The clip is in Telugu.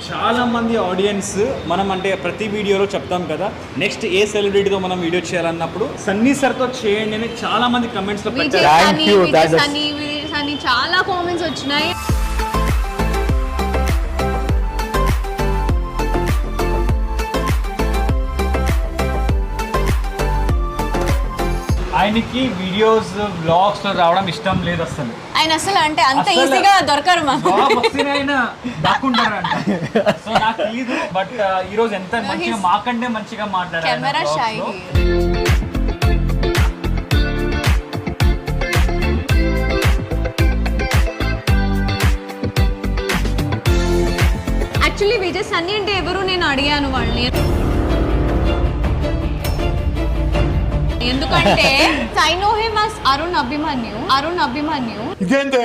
చాలా మంది ఆడియన్స్ మనం అంటే ప్రతి వీడియోలో చెప్తాం కదా, నెక్స్ట్ ఏ సెలబ్రిటీతో మనం వీడియో చేయాలన్నప్పుడు సన్నీ సార్తో చేయండి అని చాలా మంది కమెంట్స్ లో పెట్టారు. చాలా కామెంట్స్ వచ్చినాయి. ఆయనకి వీడియోస్ బ్లాగ్స్ లో రావడం ఇష్టం లేదు అసలు. ఆయన అసలు అంటే అంత ఈజీగా దొరకరు మాకు. ఆయన దాక్కుంటారంట. సో నాకు తెలియదు, బట్ ఈ రోజు ఎంత మంచిగా మాకంటే మంచిగా మాట్లాడారు. Camera shy. Actually Vijay Sunny అంటే ఎవరు నేను అడిగాను వాళ్ళని. ఎందుకంటే I know him as Arun Abhimanyu. ఇదేంటి